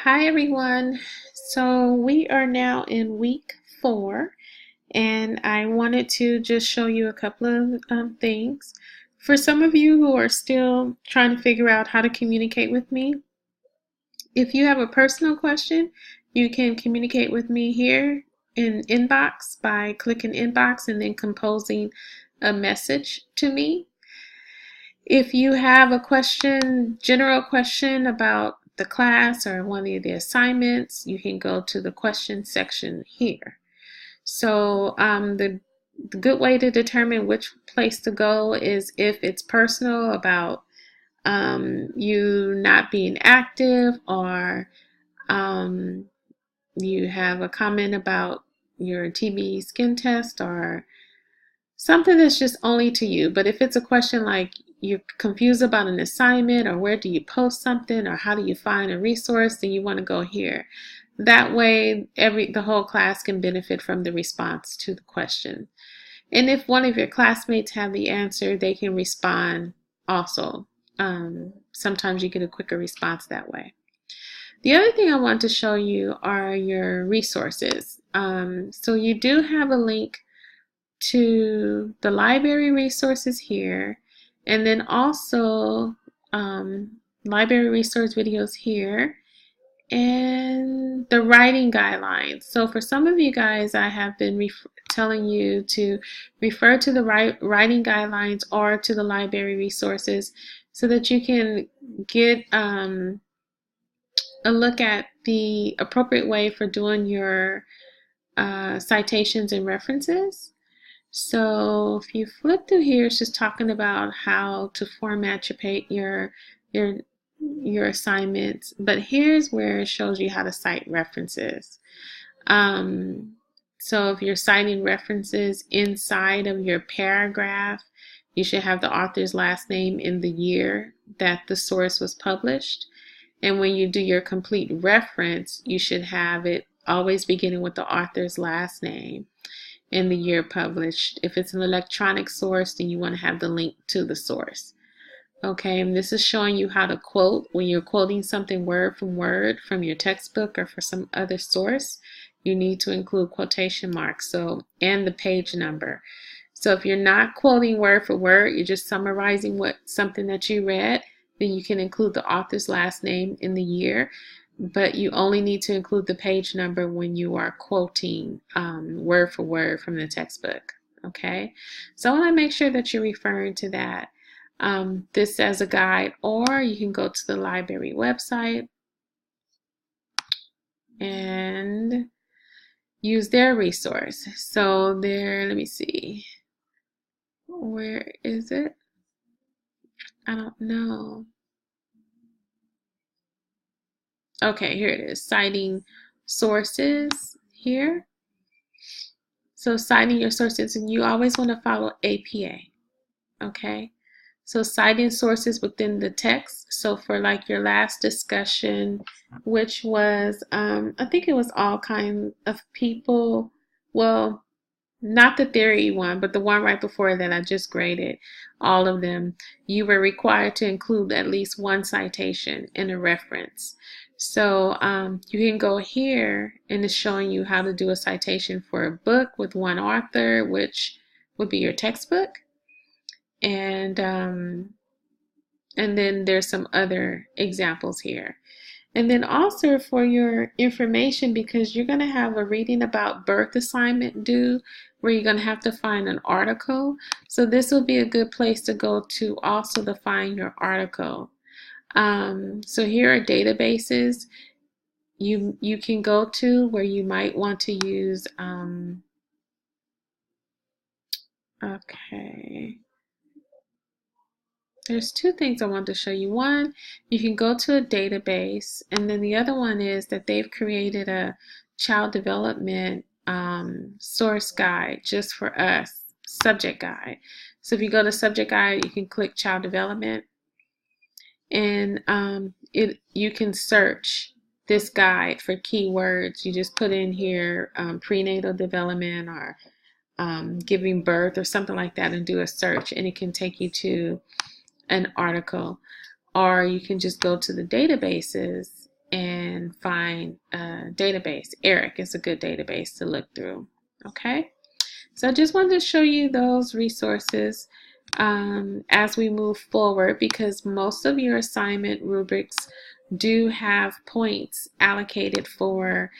Hi everyone. So we are now in week 4 and I wanted to just show you a couple of things. For some of you who are still trying to figure out how to communicate with me, if you have a personal question, you can communicate with me here in inbox by clicking inbox and then composing a message to me. If you have a question, general question about the class or one of the assignments, you can go to the question section here. So the good way to determine which place to go is if it's personal about you not being active, or you have a comment about your TB skin test, or something that's just only to you. But if it's a question like you're confused about an assignment, or where do you post something, or how do you find a resource, then you want to go here. That way the whole class can benefit from the response to the question. And if one of your classmates have the answer, they can respond also. Sometimes you get a quicker response that way. The other thing I want to show you are your resources. So you do have a link to the library resources here, and then also library resource videos here, and the writing guidelines. So for some of you guys, I have been telling you to refer to the writing guidelines or to the library resources so that you can get a look at the appropriate way for doing your citations and references. So if you flip through here, it's just talking about how to format your assignments. But here's where it shows you how to cite references. So if you're citing references inside of your paragraph, you should have the author's last name in the year that the source was published. And when you do your complete reference, you should have it always beginning with the author's last name in the year published. If it's an electronic source, then you want to have the link to the source. Okay, and this is showing you how to quote when you're quoting something word from your textbook or for some other source. You need to include quotation marks, and the page number. So if you're not quoting word for word, you're just summarizing something that you read, then you can include the author's last name in the year. But you only need to include the page number when you are quoting word for word from the textbook. Okay, so I want to make sure that you're referring to that. This as a guide, or you can go to the library website and use their resource. So there, let me see. Where is it? I don't know. Okay, here it is, citing sources here. So citing your sources, and you always want to follow APA, okay? So citing sources within the text. So for like your last discussion, which was, I think it was all kinds of people, well, not the theory one, but the one right before that I just graded, all of them, you were required to include at least one citation in a reference. So you can go here, and it's showing you how to do a citation for a book with one author, which would be your textbook. And then there's some other examples here. And then also for your information, because you're going to have a reading about birth assignment due, where you're going to have to find an article. So this will be a good place to go to also to find your article. So here are databases you can go to where you might want to use, okay. There's two things I want to show you. One, you can go to a database, and then the other one is that they've created a child development source guide just for us, subject guide. So if you go to subject guide, you can click child development, and you can search this guide for keywords. You just put in here prenatal development or giving birth or something like that, and do a search, and it can take you to an article. Or you can just go to the databases and find a database. ERIC is a good database to look through. Okay, so I just wanted to show you those resources as we move forward, because most of your assignment rubrics do have points allocated for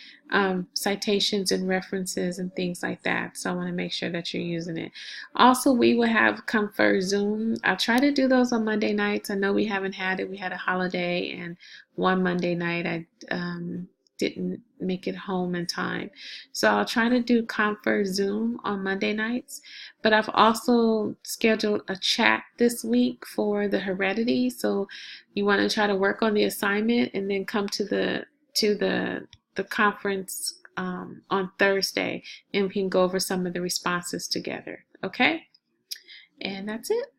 citations and references and things like that. So I want to make sure that you're using it. Also, we will have Confer Zoom. I'll try to do those on Monday nights. I know we haven't had it. We had a holiday, and one Monday night I didn't make it home in time. So I'll try to do Confer Zoom on Monday nights. But I've also scheduled a chat this week for the heredity. So you want to try to work on the assignment and then come to the conference on Thursday, and we can go over some of the responses together. Okay? And that's it.